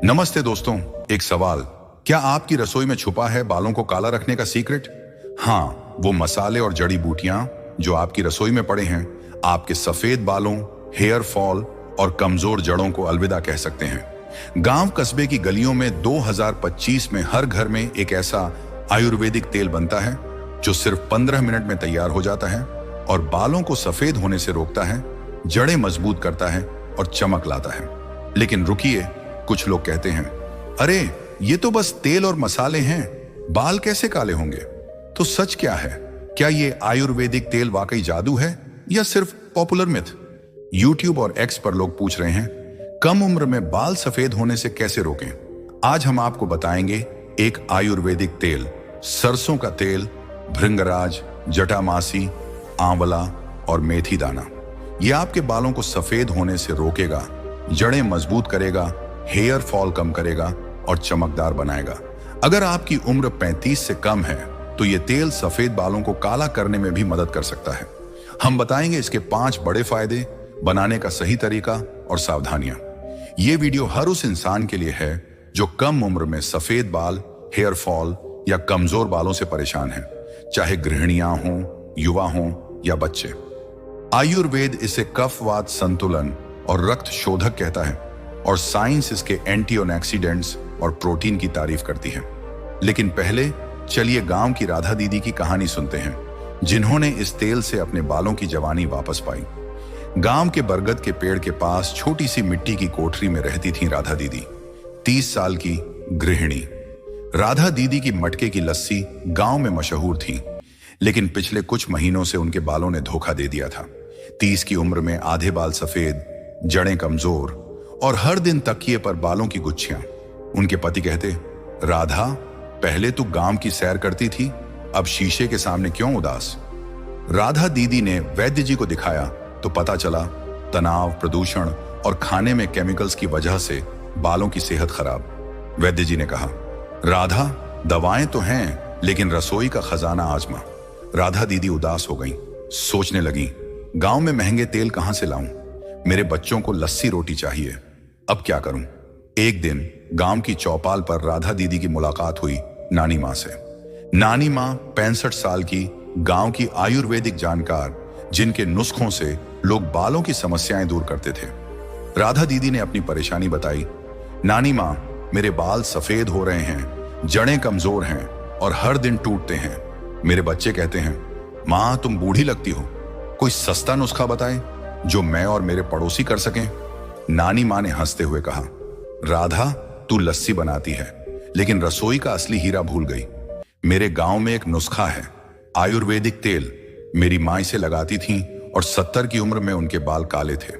नमस्ते दोस्तों, एक सवाल। क्या आपकी रसोई में छुपा है बालों को काला रखने का सीक्रेट? हाँ, वो मसाले और जड़ी बूटियां जो आपकी रसोई में पड़े हैं आपके सफेद बालों, हेयर फॉल और कमजोर जड़ों को अलविदा कह सकते हैं। गांव कस्बे की गलियों में 2025 में हर घर में एक ऐसा आयुर्वेदिक तेल बनता है जो सिर्फ 15 मिनट में तैयार हो जाता है और बालों को सफेद होने से रोकता है, जड़ें मजबूत करता है और चमक लाता है। लेकिन रुकिए, कुछ लोग कहते हैं, अरे ये तो बस तेल और मसाले हैं, बाल कैसे काले होंगे? तो सच क्या है? क्या ये आयुर्वेदिक तेल वाकई जादू है या सिर्फ पॉपुलर मिथ? YouTube और X पर लोग पूछ रहे हैं, कम उम्र में बाल सफेद होने से कैसे रोकें? आज हम आपको बताएंगे एक आयुर्वेदिक तेल, सरसों का तेल, भृंगराज, जटामासी, आंवला और मेथी दाना। यह आपके बालों को सफेद होने से रोकेगा, जड़ें मजबूत करेगा, हेयर फॉल कम करेगा और चमकदार बनाएगा। अगर आपकी उम्र 35 से कम है तो यह तेल सफेद बालों को काला करने में भी मदद कर सकता है। हम बताएंगे इसके 5 बड़े फायदे, बनाने का सही तरीका और सावधानियां। यह वीडियो हर उस इंसान के लिए है जो कम उम्र में सफेद बाल, हेयर फॉल या कमजोर बालों से परेशान है, चाहे गृहिणियां हों, युवा हों या बच्चे। आयुर्वेद इसे कफवात संतुलन और रक्त शोधक कहता है और साइंस इसके एंटीऑक्सीडेंट्स और प्रोटीन की तारीफ करती है। लेकिन पहले चलिए गांव की राधा दीदी की कहानी सुनते हैं, जिन्होंने इस तेल से अपने बालों की जवानी वापस पाई। गांव के बरगद के पेड़ के पास छोटी सी मिट्टी की कोठरी में रहती थी राधा दीदी, 30 साल की गृहिणी। राधा दीदी की मटके की लस्सी गांव में मशहूर थी, लेकिन पिछले कुछ महीनों से उनके बालों ने धोखा दे दिया था। 30 की उम्र में आधे बाल सफेद, जड़ें कमजोर और हर दिन तकिए पर बालों की गुच्छियां। उनके पति कहते, राधा, पहले तू गांव की सैर करती थी, अब शीशे के सामने क्यों उदास? राधा दीदी ने वैद्य जी को दिखाया तो पता चला तनाव, प्रदूषण और खाने में केमिकल्स की वजह से बालों की सेहत खराब। वैद्य जी ने कहा, राधा, दवाएं तो हैं लेकिन रसोई का खजाना आजमा। राधा दीदी उदास हो गई, सोचने लगी, गांव में महंगे तेल कहां से लाऊं? मेरे बच्चों को लस्सी रोटी चाहिए, अब क्या करूं? एक दिन गांव की चौपाल पर राधा दीदी की मुलाकात हुई नानी मां से। नानी मां 65 साल की, गांव की आयुर्वेदिक जानकार, जिनके नुस्खों से लोग बालों की समस्याएं दूर करते थे। राधा दीदी ने अपनी परेशानी बताई, नानी मां, मेरे बाल सफेद हो रहे हैं, जड़ें कमजोर हैं और हर दिन टूटते हैं। मेरे बच्चे कहते हैं, मां तुम बूढ़ी लगती हो, कोई सस्ता नुस्खा बताएं जो मैं और मेरे पड़ोसी कर सकें। नानी मां ने हंसते हुए कहा, राधा, तू लस्सी बनाती है लेकिन रसोई का असली हीरा भूल गई। मेरे गांव में एक नुस्खा है, आयुर्वेदिक तेल। मेरी मां इसे लगाती थी और 70 की उम्र में उनके बाल काले थे।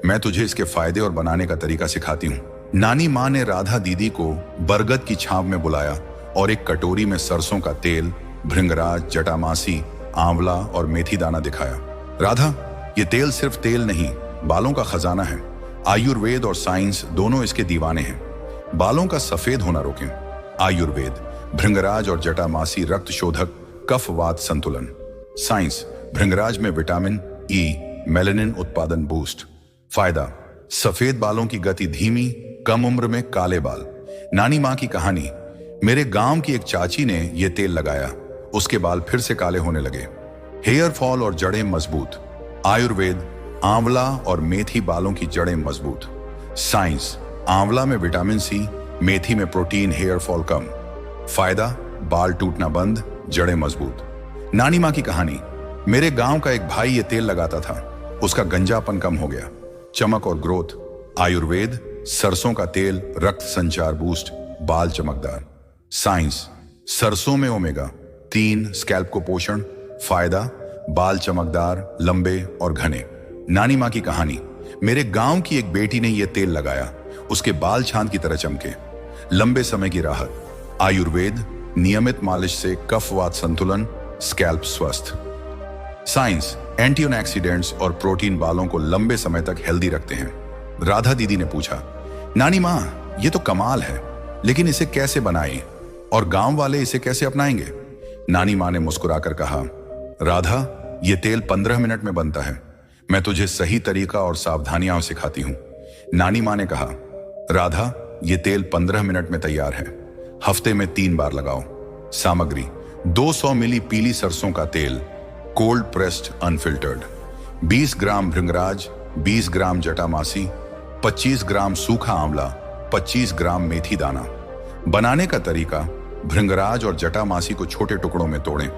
मैं तुझे इसके फायदे और बनाने का तरीका सिखाती हूँ। नानी मां ने राधा दीदी को बरगद की छांव में बुलाया और एक कटोरी में सरसों का तेल, भृंगराज, जटामासी, आंवला और मेथी दाना दिखाया। राधा, ये तेल सिर्फ तेल नहीं, बालों का खजाना है। आयुर्वेद और साइंस दोनों इसके दीवाने हैं। बालों का सफेद होना रोकें। आयुर्वेद, भृंगराज और जटामासी रक्त शोधक, कफवात संतुलन। साइंस, भृंगराज में विटामिन ई, मेलानिन उत्पादन बूस्ट। फायदा, सफेद बालों की गति धीमी, कम उम्र में काले बाल। नानी मां की कहानी, मेरे गांव की एक चाची ने यह तेल लगाया, उसके बाल फिर से काले होने लगे। हेयर फॉल और जड़ें मजबूत। आयुर्वेद, आंवला और मेथी बालों की जड़ें मजबूत। साइंस, आंवला में विटामिन सी, मेथी में प्रोटीन, हेयर फॉल कम। फायदा, बाल टूटना बंद, जड़ें मजबूत। नानी मां की कहानी, मेरे गांव का एक भाई ये तेल लगाता था, उसका गंजापन कम हो गया, चमक और ग्रोथ। आयुर्वेद, सरसों का तेल, रक्त संचार बूस्ट, बाल चमकदार। साइंस, सरसों में ओमेगा 3, स्कैल्प को पोषण। फायदा, बाल चमकदार, लंबे और घने। नानी मां की कहानी, मेरे गांव की एक बेटी ने यह तेल लगाया, उसके बाल चांद की तरह चमके, लंबे समय की राहत। आयुर्वेद, नियमित मालिश से कफवात संतुलन, स्कैल्प स्वस्थ। साइंस, एंटीऑक्सीडेंट्स और प्रोटीन बालों को लंबे समय तक हेल्दी रखते हैं। राधा दीदी ने पूछा, नानी मां, ये तो कमाल है, लेकिन इसे कैसे बनाएं और गांव वाले इसे कैसे अपनाएंगे? नानी मां ने मुस्कुराकर कहा, राधा, ये तेल 15 मिनट में बनता है, मैं तुझे सही तरीका और सावधानियां सिखाती हूं। नानी मां ने कहा, राधा, ये तेल 15 मिनट में तैयार है। हफ्ते में 3 बार लगाओ। सामग्री: 200 मिली पीली सरसों का तेल, कोल्ड प्रेस्ड अनफिल्टर्ड, 20 ग्राम भृंगराज, 20 ग्राम जटामासी, 25 ग्राम सूखा आंवला, 25 ग्राम मेथी दाना। बनाने का तरीका: भृंगराज और जटामासी को छोटे टुकड़ों में तोड़ें,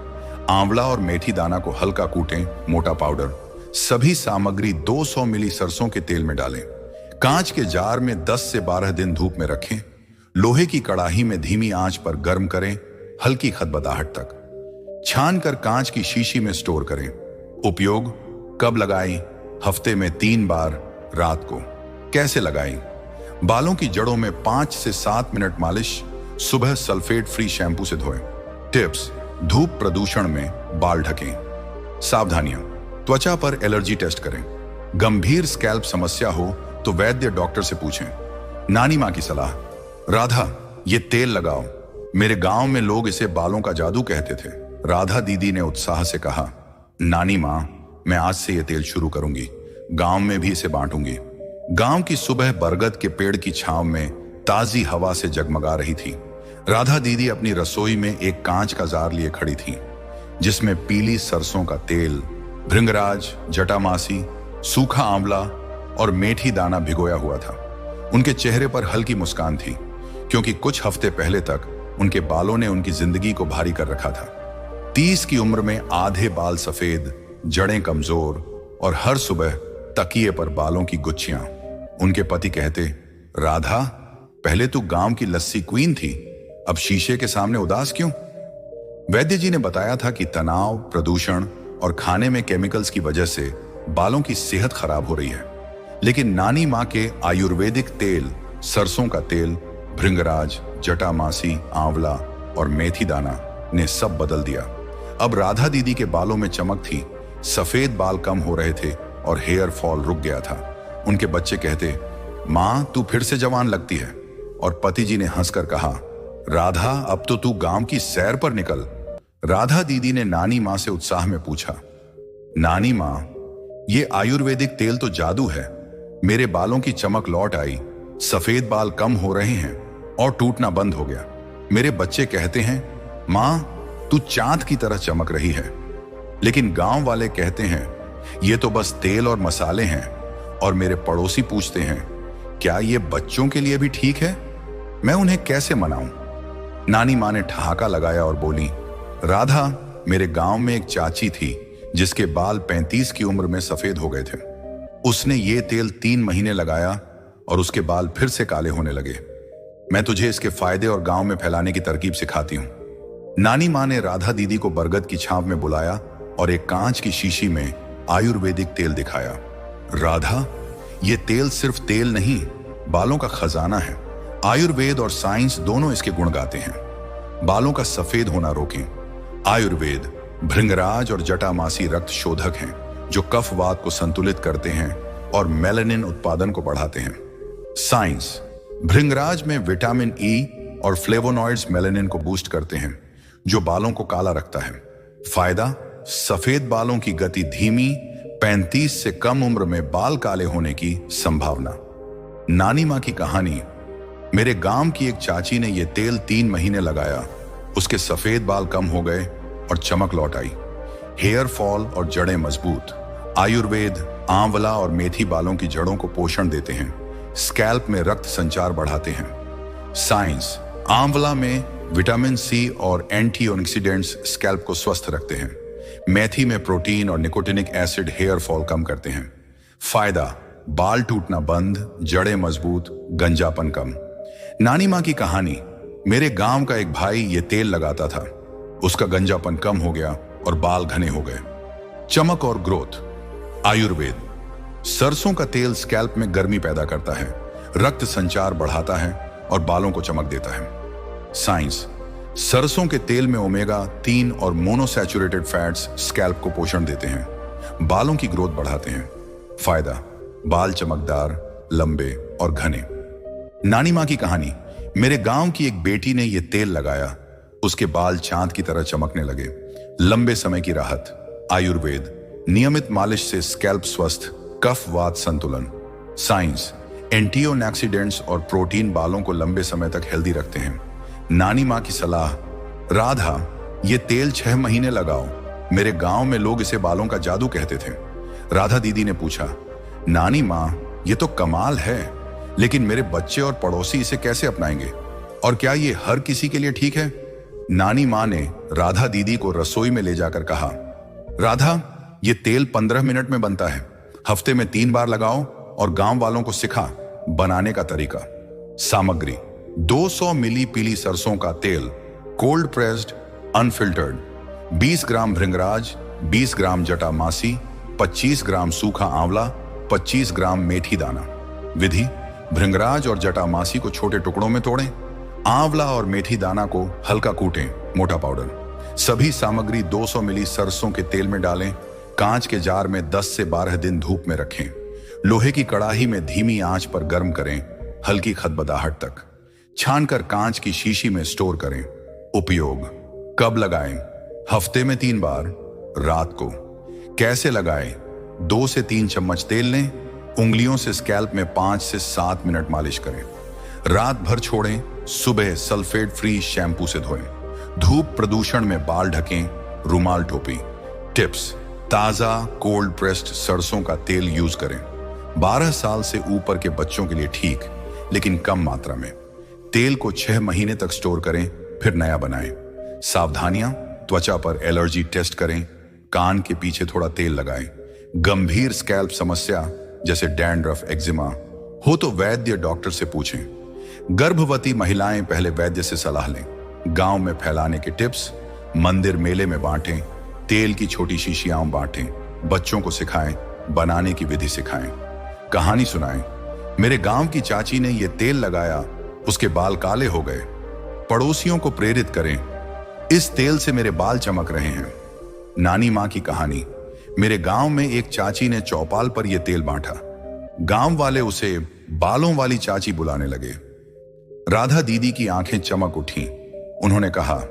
आंवला और मेथी दाना को हल्का कूटें, मोटा पाउडर। सभी सामग्री 200 मिली सरसों के तेल में डालें। कांच के जार में 10 से 12 दिन धूप में रखें। लोहे की कड़ाही में धीमी आंच पर गर्म करें, हल्की खदबदाहट तक। छान कर कांच की शीशी में स्टोर करें। उपयोग: कब लगाएं? हफ्ते में 3 बार, रात को। कैसे लगाएं? बालों की जड़ों में 5 से 7 मिनट मालिश, सुबह सल्फेट फ्री शैम्पू से धोएं। टिप्स: धूप प्रदूषण में बाल ढकें। सावधानियां: त्वचा पर एलर्जी टेस्ट करें। गंभीर स्कैल्प समस्या हो तो वैद्य डॉक्टर से पूछें। नानी मां की सलाह: राधा, ये तेल लगाओ, मेरे गांव में लोग इसे बालों का जादू कहते थे। राधा दीदी ने उत्साह से कहा, नानी मां, मैं आज से ये तेल शुरू करूंगी, गांव में भी इसे बांटूंगी। गांव की सुबह बरगद के पेड़ की छांव में ताजी हवा से जगमगा रही थी। राधा दीदी अपनी रसोई में एक कांच का जार लिए खड़ी थी, जिसमें पीली सरसों का तेल, भृंगराज, जटामासी, सूखा आंवला और मेथी दाना भिगोया हुआ था। उनके चेहरे पर हल्की मुस्कान थी, क्योंकि कुछ हफ्ते पहले तक उनके बालों ने उनकी जिंदगी को भारी कर रखा था। 30 की उम्र में आधे बाल सफेद, जड़ें कमजोर और हर सुबह तकिए पर बालों की गुच्छियां। उनके पति कहते, राधा, पहले तू गांव की लस्सी क्वीन थी, अब शीशे के सामने उदास क्यों? वैद्य जी ने बताया था कि तनाव, प्रदूषण और खाने में केमिकल्स की वजह से बालों की सेहत खराब हो रही है। लेकिन नानी मां के आयुर्वेदिक तेल, सरसों का तेल, भृंगराज, जटामासी, आंवला और मेथी दाना ने सब बदल दिया। अब राधा दीदी के बालों में चमक थी, सफेद बाल कम हो रहे थे और हेयर फॉल रुक गया था। उनके बच्चे कहते, मां, तू फिर से जवान लगती है। और पति जी ने हंसकर कहा, राधा, अब तो तू गांव की सैर पर निकल। राधा दीदी ने नानी मां से उत्साह में पूछा, नानी मां, ये आयुर्वेदिक तेल तो जादू है। मेरे बालों की चमक लौट आई, सफेद बाल कम हो रहे हैं और टूटना बंद हो गया। मेरे बच्चे कहते हैं, मां, तू चांद की तरह चमक रही है। लेकिन गांव वाले कहते हैं, ये तो बस तेल और मसाले हैं। और मेरे पड़ोसी पूछते हैं, क्या ये बच्चों के लिए भी ठीक है? मैं उन्हें कैसे मनाऊं? नानी मां ने ठहाका लगाया और बोली, राधा, मेरे गांव में एक चाची थी जिसके बाल 35 की उम्र में सफेद हो गए थे। उसने ये तेल 3 महीने लगाया और उसके बाल फिर से काले होने लगे। मैं तुझे इसके फायदे और गांव में फैलाने की तरकीब सिखाती हूं। नानी मां ने राधा दीदी को बरगद की छांव में बुलाया और एक कांच की शीशी में आयुर्वेदिक तेल दिखाया। राधा, ये तेल सिर्फ तेल नहीं, बालों का खजाना है। आयुर्वेद और साइंस दोनों इसके गुण गाते हैं। बालों का सफेद होना रोकें। आयुर्वेद: भृंगराज और जटामासी रक्त शोधक हैं जो कफवात को संतुलित करते हैं और मेलानिन उत्पादन को बढ़ाते हैं। साइंस: भृंगराज में विटामिन ई और फ्लेवोनॉइड्स मेलानिन को बूस्ट करते हैं जो बालों को काला रखता है। फायदा: सफेद बालों की गति धीमी, 35 से कम उम्र में बाल काले होने की संभावना। नानी मां की कहानी: मेरे गांव की एक चाची ने यह तेल 3 महीने लगाया, उसके सफेद बाल कम हो गए और चमक लौट आई। हेयर फॉल और जड़ें मजबूत। आयुर्वेद: आंवला और मेथी बालों की जड़ों को पोषण देते हैं, स्कैल्प में रक्त संचार बढ़ाते हैं। साइंस: आंवला में विटामिन सी और एंटीऑक्सीडेंट्स स्कैल्प को स्वस्थ रखते हैं। मेथी में प्रोटीन और निकोटिनिक एसिड हेयर फॉल कम करते हैं। फायदा: बाल टूटना बंद, जड़ें मजबूत, गंजापन कम। नानी मां की कहानी: मेरे गांव का एक भाई ये तेल लगाता था, उसका गंजापन कम हो गया और बाल घने हो गए। चमक और ग्रोथ। आयुर्वेद: सरसों का तेल स्कैल्प में गर्मी पैदा करता है, रक्त संचार बढ़ाता है और बालों को चमक देता है। साइंस: सरसों के तेल में ओमेगा 3 और मोनोसैचुरेटेड फैट्स स्कैल्प को पोषण देते हैं, बालों की ग्रोथ बढ़ाते हैं। फायदा: बाल चमकदार, लंबे और घने। नानी मां की कहानी: मेरे गांव की एक बेटी ने यह तेल लगाया, उसके बाल चांद की तरह चमकने लगे। लंबे समय की राहत। आयुर्वेद: नियमित मालिश से स्कैल्प स्वस्थ, कफ वात संतुलन। साइंस: एंटीऑक्सीडेंट्स और प्रोटीन बालों को लंबे समय तक हेल्दी रखते हैं। नानी माँ की सलाह, राधा ये तेल 6 महीने लगाओ, मेरे गांव में लोग इसे बालों का जादू कहते थे। राधा दीदी ने पूछा, नानी माँ ये तो कमाल है, लेकिन मेरे बच्चे और पड़ोसी इसे कैसे अपनाएंगे, और क्या ये हर किसी के लिए ठीक है? नानी माँ ने राधा दीदी को रसोई में ले जाकर कहा, राधा ये तेल 15 मिनट में बनता है, हफ्ते में 3 बार लगाओ और गांव वालों को सिखा बनाने का तरीका। सामग्री: 200 मिली पीली सरसों का तेल, कोल्ड प्रेस्ड अनफिल्टर्ड, 20 ग्राम भृंगराज, 20 ग्राम जटामासी, 25 ग्राम सूखा आंवला, 25 ग्राम मेथी दाना। विधि: भृंगराज और जटामासी को छोटे टुकड़ों में तोड़ें, आंवला और मेथी दाना को हल्का कूटें, मोटा पाउडर। सभी सामग्री 200 मिली सरसों के तेल में डालें, कांच के जार में 10 से 12 दिन धूप में रखें। लोहे की कड़ाही में धीमी आंच पर गर्म करें, हल्की खदबदाहट तक। छानकर कांच की शीशी में स्टोर करें। उपयोग: कब लगाएं? हफ्ते में 3 बार, रात को। कैसे लगाएं? 2 से 3 चम्मच तेल लें, उंगलियों से स्कैल्प में 5 से 7 मिनट मालिश करें। रात भर छोड़ें, सुबह सल्फेट फ्री शैम्पू से धोएं। धूप प्रदूषण में बाल ढकें, रुमाल टोपी। टिप्स: ताजा कोल्ड प्रेस्ड सरसों का तेल यूज करें। 12 साल से ऊपर के बच्चों के लिए ठीक, लेकिन कम मात्रा में। तेल को 6 महीने तक स्टोर करें, फिर नया बनाएं। सावधानियां: त्वचा पर एलर्जी टेस्ट करें, कान के पीछे थोड़ा तेल लगाएं। गंभीर स्कैल्प समस्या जैसे डैंड्रफ, एक्जिमा हो तो वैद्य डॉक्टर से पूछें। गर्भवती महिलाएं पहले वैद्य से सलाह लें। गांव में फैलाने के टिप्स: मंदिर मेले में बांटें, तेल की छोटी शीशियां बांटें, बच्चों को सिखाएं, बनाने की विधि सिखाएं। कहानी सुनाएं: मेरे गांव की चाची ने यह तेल लगाया, उसके बाल काले हो गए। पड़ोसियों को प्रेरित करें, इस तेल से मेरे बाल चमक रहे हैं। नानी मां की कहानी: मेरे गांव में एक चाची ने चौपाल पर यह तेल बांटा। गांव वाले उसे बालों वाली चाची बुलाने लगे। राधा दीदी की आंखें चमक उठी। उन्होंने कहा,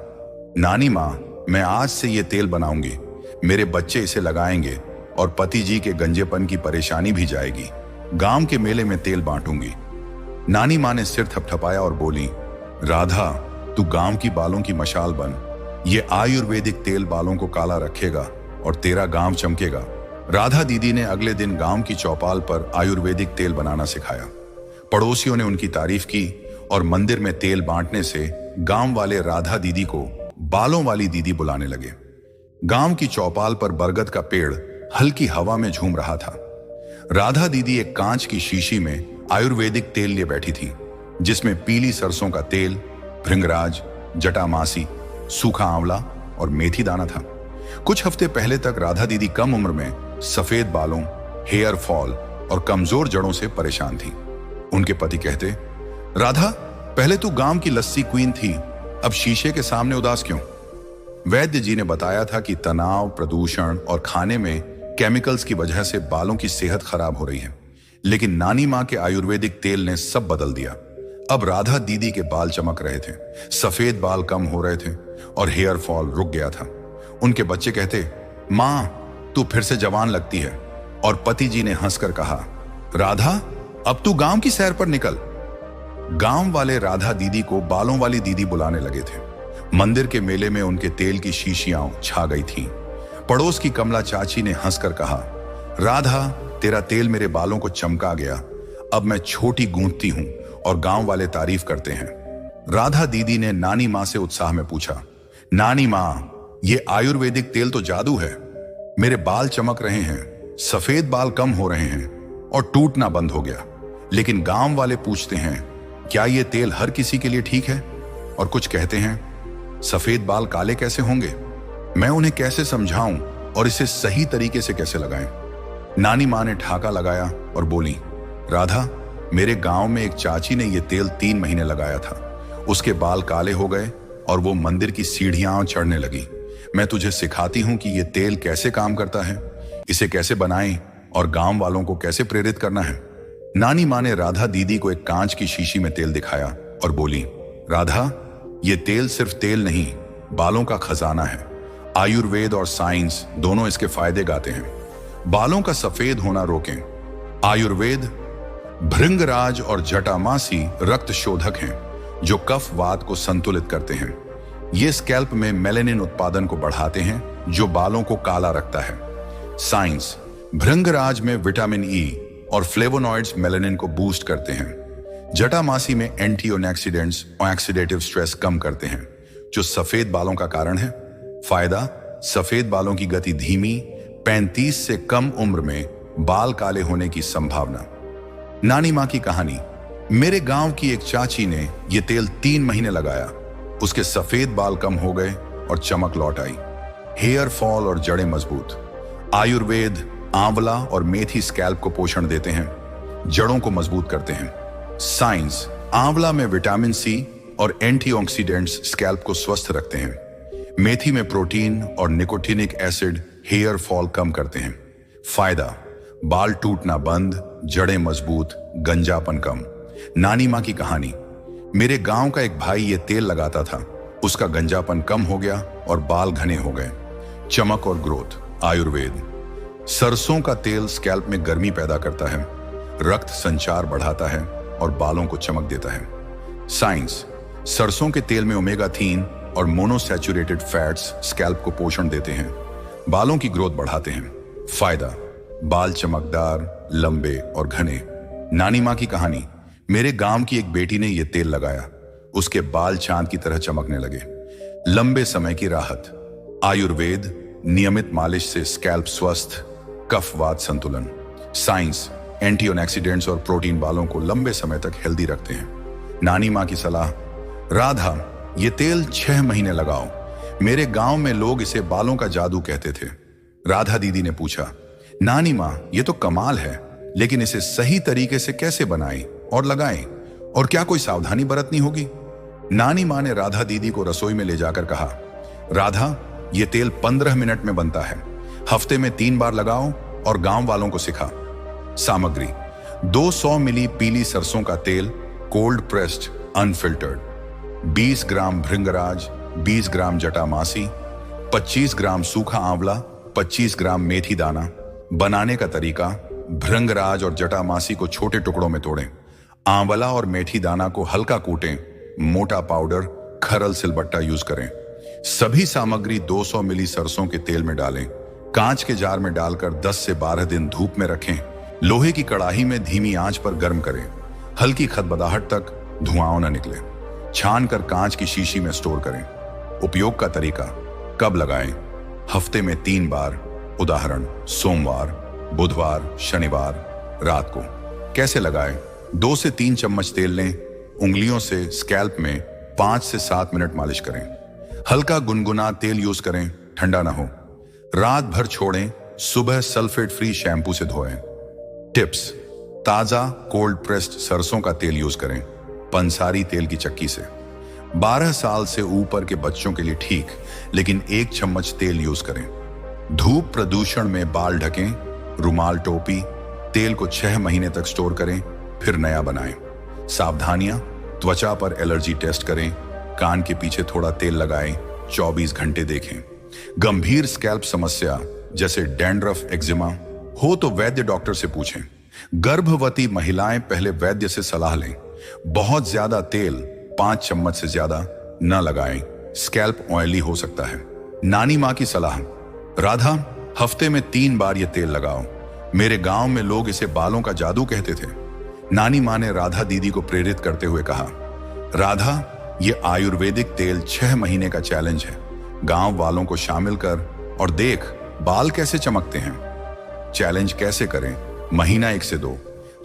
नानी मां मैं आज से यह तेल बनाऊंगी, मेरे बच्चे इसे लगाएंगे और पति जी के गंजेपन की परेशानी भी जाएगी। गांव के मेले में तेल बांटूंगी। नानी मां ने सिर थपथपाया और बोली, राधा तू गांव की बालों की मशाल बन। ये आयुर्वेदिक तेल बालों को काला रखेगा और तेरा गांव चमकेगा। राधा दीदी ने अगले दिन गांव की चौपाल पर आयुर्वेदिक तेल बनाना सिखाया। पड़ोसियों ने उनकी तारीफ की और मंदिर में तेल बांटने से गांव वाले राधा दीदी को बालों वाली दीदी बुलाने लगे। गांव की चौपाल पर बरगद का पेड़ हल्की हवा में झूम रहा था। राधा दीदी एक कांच की शीशी में आयुर्वेदिक तेल लिए बैठी थी, जिसमें पीली सरसों का तेल, भृंगराज, जटामासी, सूखा आंवला और मेथी दाना था। कुछ हफ्ते पहले तक राधा दीदी कम उम्र में सफेद बालों, हेयर फॉल और कमजोर जड़ों से परेशान थी। उनके पति कहते, राधा पहले तू गांव की लस्सी क्वीन थी, अब शीशे के सामने उदास क्यों? वैद्य जी ने बताया था कि तनाव, प्रदूषण और खाने में केमिकल्स की वजह से बालों की सेहत खराब हो रही है। लेकिन नानी मां के आयुर्वेदिक तेल ने सब बदल दिया। अब राधा दीदी के बाल चमक रहे थे, सफेद बाल कम हो रहे थे और हेयर फॉल रुक गया था। उनके बच्चे कहते, मां तू फिर से जवान लगती है। और पति जी ने हंसकर कहा, राधा अब तू गांव की सैर पर निकल। गांव वाले राधा दीदी को बालों वाली दीदी बुलाने लगे थे। मंदिर के मेले में उनके तेल की शीशियां छा गई थीं। पड़ोस की कमला चाची ने हंसकर कहा, राधा तेरा तेल मेरे बालों को चमका गया, अब मैं छोटी गूंथती हूं और गांव वाले तारीफ करते हैं। राधा दीदी ने नानी मां से उत्साह में पूछा, नानी मां ये आयुर्वेदिक तेल तो जादू है, मेरे बाल चमक रहे हैं, सफेद बाल कम हो रहे हैं और टूटना बंद हो गया। लेकिन गांव वाले पूछते हैं, क्या ये तेल हर किसी के लिए ठीक है? और कुछ कहते हैं, सफेद बाल काले कैसे होंगे? मैं उन्हें कैसे समझाऊं और इसे सही तरीके से कैसे लगाएं? नानी मां ने ठाका लगाया और बोली, राधा मेरे गांव में एक चाची ने यह तेल 3 महीने लगाया था, उसके बाल काले हो गए और वो मंदिर की सीढ़ियां चढ़ने लगी। मैं तुझे सिखाती हूं कि यह तेल कैसे काम करता है, इसे कैसे बनाएं और गांव वालों को कैसे प्रेरित करना है। नानी मां ने राधा दीदी को एक कांच की शीशी में तेल दिखाया और बोली, राधा ये तेल सिर्फ तेल नहीं, बालों का खजाना है। आयुर्वेद और साइंस दोनों इसके फायदे गाते हैं। बालों का सफेद होना रोकें। आयुर्वेद भृंगराज और जटामासी रक्त शोधक हैं जो कफ वात को संतुलित करते हैं। ये स्कैल्प में मेलेनिन उत्पादन को बढ़ाते हैं जो बालों को काला रखता है। साइंस: भृंगराज में विटामिन ई और फ्लेवोनॉइड्स मेलेनिन को बूस्ट करते हैं। जटामासी में एंटीऑक्सीडेंट्स ऑक्सीडेटिव स्ट्रेस कम करते हैं जो सफेद बालों का कारण है। फायदा: सफेद बालों की गति धीमी, 35 से कम उम्र में बाल काले होने की संभावना। नानी माँ की कहानी: मेरे गांव की एक चाची ने यह तेल 3 महीने लगाया। उसके सफेद बाल कम हो गए और चमक लौट आई। हेयर फॉल और जड़ें मजबूत। आयुर्वेद: आंवला और मेथी स्कैल्प को पोषण देते हैं, जड़ों को मजबूत करते हैं। साइंस: आंवला में विटामिन सी और एंटीऑक्सीडेंट्स स्कैल्प को स्वस्थ रखते हैं। मेथी में प्रोटीन और निकोटिनिक एसिड हेयर फॉल कम करते हैं। फायदा: बाल टूटना बंद, जड़ें मजबूत, गंजापन कम। नानी माँ की कहानी: मेरे गांव का एक भाई ये तेल लगाता था। उसका गंजापन कम हो गया और बाल घने हो गए। चमक और ग्रोथ। आयुर्वेद: सरसों का तेल स्कैल्प में गर्मी पैदा करता है, रक्त संचार बढ़ाता है और बालों को चमक देता है। साइंस: सरसों के तेल में ओमेगा 3 और मोनोसैचुरेटेड फैट्स स्कैल्प को पोषण देते हैं, बालों की ग्रोथ बढ़ाते हैं। फायदा: बाल चमकदार, लंबे और घने। नानी माँ की कहानी: मेरे गांव की एक बेटी ने यह तेल लगाया। उसके बाल चांद की तरह चमकने लगे। लंबे समय की राहत। आयुर्वेद: नियमित मालिश से स्कैल्प स्वस्थ, कफवात संतुलन। साइंस: एंटीऑक्सीडेंट्स और प्रोटीन बालों को लंबे समय तक हेल्दी रखते हैं। नानी माँ की सलाह: राधा, ये तेल 6 महीने लगाओ। मेरे गांव में लोग इसे बालों का जादू कहते थे। राधा दीदी ने पूछा, नानी माँ, ये तो कमाल है, लेकिन इसे सही तरीके से कैसे बनाएं और लगाएं, और क्या कोई सावधानी बरतनी होगी? नानी माँ ने राधा दीदी को रसोई में ले जाकर कहा, राधा, ये तेल 15 मिनट में बनता है। हफ्ते में 3 बार लगाओ और गांव वालों को सिखा। सामग्री: 200 मिली पीली सरसों का तेल, कोल्ड प्रेस्ड अनफिल्टर्ड। 20 ग्राम भृंगराज, 20 ग्राम जटामासी, 25 ग्राम सूखा आंवला, 25 ग्राम मेथी दाना। बनाने का तरीका: भृंगराज और जटामासी को छोटे टुकड़ों में तोड़ें। आंवला और मेथी दाना को हल्का कूटें। मोटा पाउडर खरल सिलबट्टा यूज करें। सभी सामग्री 200 मिली सरसों के तेल में डालें। कांच के जार में डालकर 10 से 12 दिन धूप में रखें। लोहे की कड़ाही में धीमी आंच पर गर्म करें। हल्की खदबदाहट तक धुआं न निकले। छान कर कांच की शीशी में स्टोर करें। उपयोग का तरीका: कब लगाएं? हफ्ते में 3 बार। उदाहरण: सोमवार, बुधवार, शनिवार रात को। कैसे लगाएं? 2 से 3 चम्मच तेल लें। उंगलियों से स्कैल्प में 5 से 7 मिनट मालिश करें। हल्का गुनगुना तेल यूज करें, ठंडा ना हो। रात भर छोड़ें। सुबह सल्फेट फ्री शैम्पू से धोएं। टिप्स: ताजा कोल्ड प्रेस्ड सरसों का तेल यूज करें, पंसारी तेल की चक्की से। 12 साल से ऊपर के बच्चों के लिए ठीक, लेकिन 1 चम्मच तेल यूज करें। धूप प्रदूषण में बाल ढकें। रुमाल टोपी। तेल को 6 महीने तक स्टोर करें, फिर नया बनाएं। सावधानियां: त्वचा पर एलर्जी टेस्ट करें। कान के पीछे थोड़ा तेल लगाएं। 24 घंटे देखें। गंभीर स्कैल्प समस्या जैसे डैंड्रफ, एक्जिमा हो तो वैद्य डॉक्टर से पूछें। गर्भवती महिलाएं पहले वैद्य से सलाह लें। बहुत ज्यादा तेल 5 चम्मच से ज्यादा न लगाएं, स्कैल्प ऑयली हो सकता है। नानी माँ की सलाह: राधा, हफ्ते में 3 बार ये तेल लगाओ। मेरे गांव में लोग इसे बालों का जादू कहते थे। नानी माँ ने राधा दीदी को प्रेरित करते हुए कहा, राधा, ये आयुर्वेदिक तेल 6 महीने का चैलेंज है। गांव वालों को शामिल कर और देख बाल कैसे चमकते हैं। चैलेंज कैसे करें? महीना 1 से 2,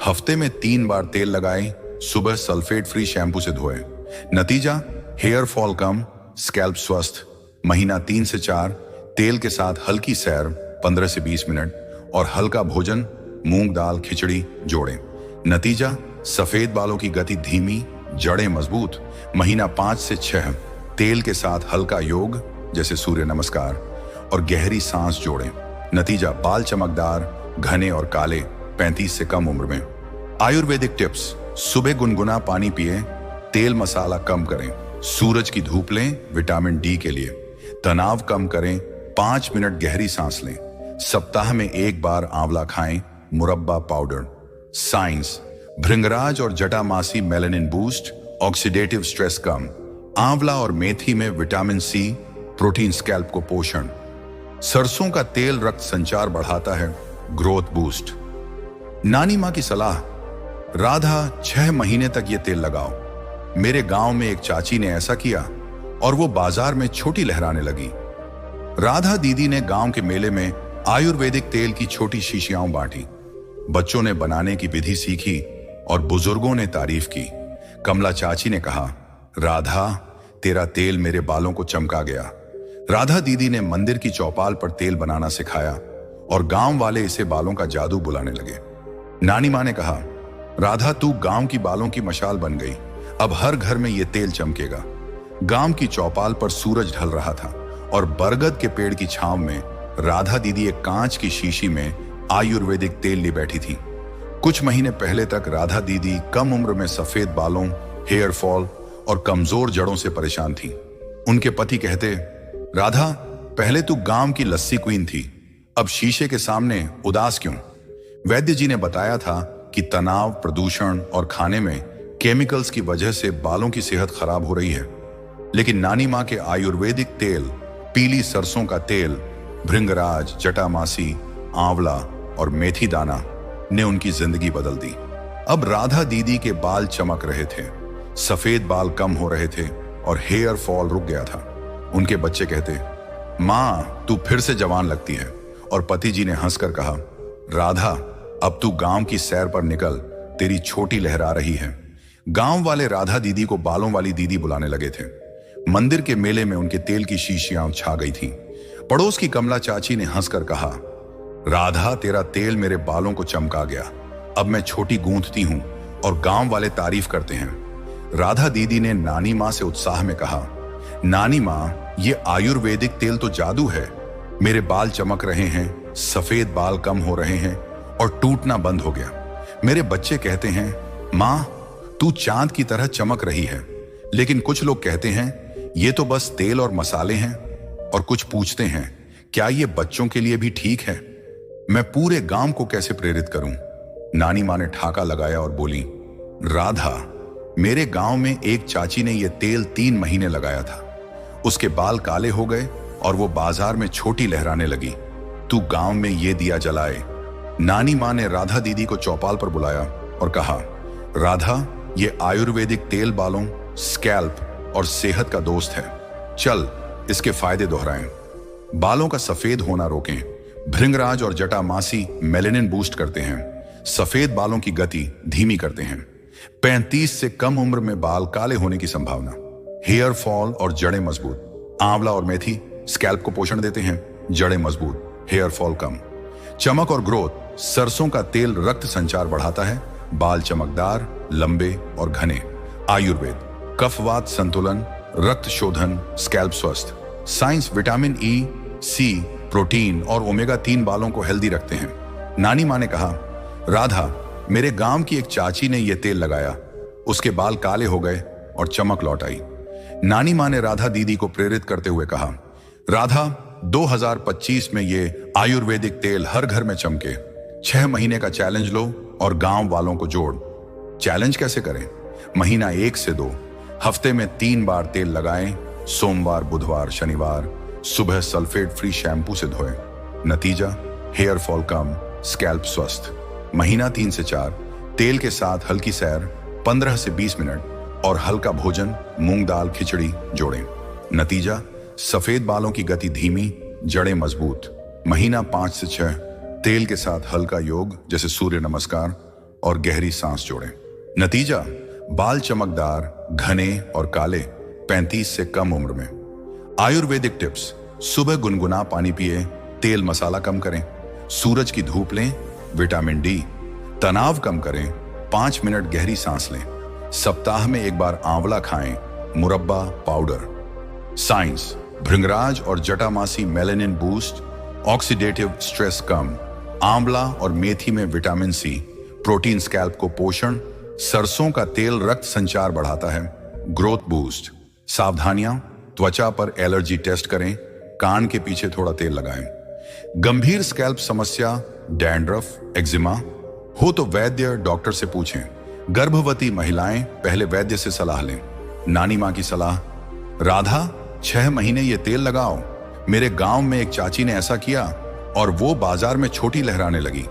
हफ्ते में 3 बार तेल लगाएं। सुबह सल्फेट फ्री शैम्पू से धोएं। नतीजा: हेयर फॉल कम, स्कैल्प स्वस्थ। महीना 3 से 4, तेल के साथ हल्की सैर 15 से 20 मिनट और हल्का भोजन, मूंग दाल खिचड़ी जोड़ें। नतीजा: सफेद बालों की गति धीमी, जड़ें मजबूत। महीना 5 से 6, तेल के साथ हल्का योग जैसे सूर्य नमस्कार और गहरी सांस जोड़ें। नतीजा: बाल चमकदार, घने और काले 35 से कम उम्र में। आयुर्वेदिक टिप्स: सुबह गुनगुना पानी पिए, तेल मसाला कम करें, सूरज की धूप लें विटामिन डी के लिए, तनाव कम करें, 5 मिनट गहरी सांस लें, सप्ताह में 1 बार आंवला खाएं, मुरब्बा पाउडर। साइंस: भृंगराज और जटामासी मेलानिन बूस्ट, ऑक्सीडेटिव स्ट्रेस कम। आंवला और मेथी में विटामिन सी, प्रोटीन स्कैल्प को पोषण। सरसों का तेल रक्त संचार बढ़ाता है, ग्रोथ बूस्ट। नानी मां की सलाह, राधा 6 महीने तक ये तेल लगाओ। मेरे गांव में एक चाची ने ऐसा किया और वो बाजार में छोटी लहराने लगी। राधा दीदी ने गांव के मेले में आयुर्वेदिक तेल की छोटी शीशियां बांटी। बच्चों ने बनाने की विधि सीखी और बुजुर्गों ने तारीफ की। कमला चाची ने कहा, राधा तेरा तेल मेरे बालों को चमका गया। राधा दीदी ने मंदिर की चौपाल पर तेल बनाना सिखाया और गांव वाले इसे बालों का जादू बुलाने लगे। नानी मां ने कहा, राधा तू गांव की बालों की मशाल बन गई, अब हर घर में ये तेल चमकेगा। गांव की चौपाल पर सूरज ढल रहा था और बरगद के पेड़ की छांव में राधा दीदी एक कांच की शीशी में आयुर्वेदिक तेल ली बैठी थी। कुछ महीने पहले तक राधा दीदी कम उम्र में सफेद बालों, हेयर फॉल और कमजोर जड़ों से परेशान थी। उनके पति कहते, राधा पहले तू गांव की लस्सी क्वीन थी, अब शीशे के सामने उदास क्यों? वैद्य जी ने बताया था कि तनाव, प्रदूषण और खाने में केमिकल्स की वजह से बालों की सेहत खराब हो रही है। लेकिन नानी मां के आयुर्वेदिक तेल, पीली सरसों का तेल, भृंगराज, जटामासी, आंवला और मेथी दाना ने उनकी जिंदगी बदल दी। अब राधा दीदी के बाल चमक रहे थे, सफेद बाल कम हो रहे थे और हेयर फॉल रुक गया था। उनके बच्चे कहते, मां तू फिर से जवान लगती है। और पति जी ने हंसकर कहा, राधा अब तू गांव की सैर पर निकल, तेरी छोटी लहरा रही है। गांव वाले राधा दीदी को बालों वाली दीदी बुलाने लगे थे। मंदिर के मेले में उनके तेल की शीशियां छा गई थीं। पड़ोस की कमला चाची ने हंसकर कहा, राधा तेरा तेल मेरे बालों को चमका गया, अब मैं छोटी गूंथती हूं और गांव वाले तारीफ करते हैं। राधा दीदी ने नानी मां से उत्साह में कहा, नानी मां ये आयुर्वेदिक तेल तो जादू है, मेरे बाल चमक रहे हैं, सफेद बाल कम हो रहे हैं और टूटना बंद हो गया। मेरे बच्चे कहते हैं, मां तू चांद की तरह चमक रही है। लेकिन कुछ लोग कहते हैं ये तो बस तेल और मसाले हैं, और कुछ पूछते हैं क्या ये बच्चों के लिए भी ठीक है? मैं पूरे गांव को कैसे प्रेरित करूं? नानी मां ने ठाका लगाया और बोली, राधा मेरे गांव में एक चाची ने यह तेल 3 महीने लगाया था, उसके बाल काले हो गए और वो बाजार में छोटी लहराने लगी। तू गांव में ये दिया जलाए। नानी मां ने राधा दीदी को चौपाल पर बुलाया और कहा, राधा ये आयुर्वेदिक तेल बालों, स्कैल्प और सेहत का दोस्त है, चल इसके फायदे दोहराएं। बालों का सफेद होना रोकें। भृंगराज और जटामासी मेलानिन बूस्ट करते हैं, सफेद बालों की गति धीमी करते हैं। 35 से कम उम्र में बाल काले होने की संभावना। हेयर फॉल और जड़ें मजबूत। आंवला और मेथी स्कैल्प को पोषण देते हैं, जड़ें मजबूत, हेयर फॉल कम। चमक और ग्रोथ। सरसों का तेल रक्त संचार बढ़ाता है, बाल चमकदार, लंबे और घने। आयुर्वेद कफवात संतुलन, रक्त शोधन, स्कैल्प स्वस्थ। साइंस विटामिन ई, सी, प्रोटीन और ओमेगा 3 बालों को हेल्दी रखते हैं। नानी मां ने कहा, राधा मेरे गांव की एक चाची ने यह तेल लगाया, उसके बाल काले हो गए और चमक लौट आई। नानी मां ने राधा दीदी को प्रेरित करते हुए कहा, राधा 2025 में ये आयुर्वेदिक तेल हर घर में चमके। 6 महीने का चैलेंज लो और गांव वालों को जोड़। चैलेंज कैसे करें? महीना 1 से 2, हफ्ते में 3 बार तेल लगाएं, सोमवार, बुधवार, शनिवार। सुबह सल्फेट फ्री शैम्पू से धोएं। नतीजा, हेयर फॉल कम, स्कैल्प स्वस्थ। महीना 3 से 4, तेल के साथ हल्की सैर 15 से 20 मिनट और हल्का भोजन, मूंग दाल खिचड़ी जोड़ें। नतीजा, सफेद बालों की गति धीमी, जड़ें मजबूत। महीना 5 से 6, तेल के साथ हल्का योग जैसे सूर्य नमस्कार और गहरी सांस जोड़ें। नतीजा, बाल चमकदार, घने और काले 35 से कम उम्र में। आयुर्वेदिक टिप्स, सुबह गुनगुना पानी पिए, तेल मसाला कम करें, सूरज की धूप लें, विटामिन डी, तनाव कम करें, 5 मिनट गहरी सांस लें, सप्ताह में 1 बार आंवला खाएं, मुरब्बा, पाउडर। साइंस, भृंगराज और जटामासी मेलानिन बूस्ट, ऑक्सीडेटिव स्ट्रेस कम। आंवला और मेथी में विटामिन सी, प्रोटीन स्कैल्प को पोषण। सरसों का तेल रक्त संचार बढ़ाता है, ग्रोथ बूस्ट। सावधानियां, त्वचा पर एलर्जी टेस्ट करें, कान के पीछे थोड़ा तेल लगाएं। गंभीर स्कैल्प समस्या, डैंड्रफ, एक्जिमा हो तो वैद्य डॉक्टर से पूछें। गर्भवती महिलाएं पहले वैद्य से सलाह लें। नानी माँ की सलाह, राधा 6 महीने ये तेल लगाओ। मेरे गांव में एक चाची ने ऐसा किया और वो बाजार में छोटी लहराने लगी।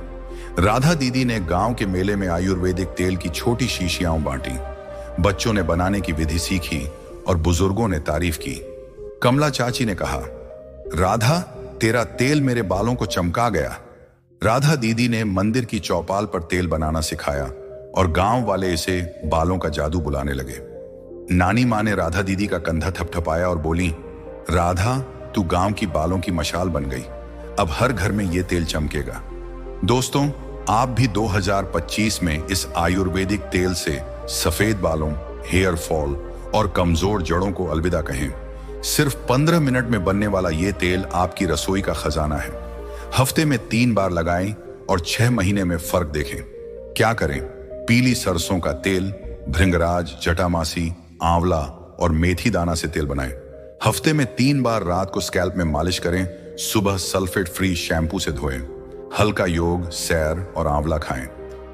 राधा दीदी ने गांव के मेले में आयुर्वेदिक तेल की छोटी शीशियां बांटी। बच्चों ने बनाने की विधि सीखी और बुजुर्गों ने तारीफ की। कमला चाची ने कहा, राधा तेरा तेल मेरे बालों को चमका गया। राधा दीदी ने मंदिर की चौपाल पर तेल बनाना सिखाया और गांव वाले इसे बालों का जादू बुलाने लगे। नानी माँ ने राधा दीदी का कंधा थपथपाया और बोली, राधा तू गांव की बालों की मशाल बन गई। अब हर घर में ये तेल चमकेगा। दोस्तों, आप भी 2025 में इस आयुर्वेदिक तेल से सफेद बालों, हेयर फॉल और कमजोर जड़ों को अलविदा कहें। सिर्फ 15 मिनट में बनने वाला ये तेल आपकी रसोई का खजाना है। हफ्ते में 3 बार लगाएं और 6 महीने में फर्क देखें। क्या करें? पीली सरसों का तेल, भृंगराज, जटामासी, आंवला और मेथी दाना से तेल बनाएं। हफ्ते में 3 बार रात को स्कैल्प में मालिश करें। सुबह सल्फेट फ्री शैम्पू से धोएं। हल्का योग, सैर और आंवला खाएं।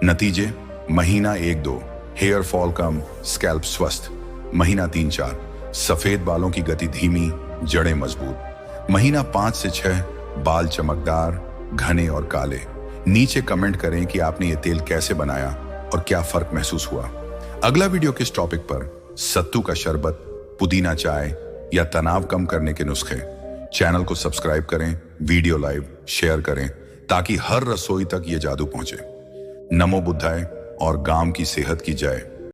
नतीजे: महीना 1-2 हेयर फॉल कम, स्कैल्प स्वस्थ। महीना 3-4 सफेद बालों की गति धीमी, जड़ें मजबूत। महीना 5 से 6 बाल चमकदार, घने और काले। नीचे कमेंट करें कि आपने ये तेल कैसे बनाया और क्या फर्क महसूस हुआ। अगला वीडियो किस टॉपिक पर? सत्तू का शरबत, पुदीना चाय या तनाव कम करने के नुस्खे? चैनल को सब्सक्राइब करें, वीडियो लाइव शेयर करें ताकि हर रसोई तक ये जादू पहुंचे। नमो बुद्धाय और गांव की सेहत की जय।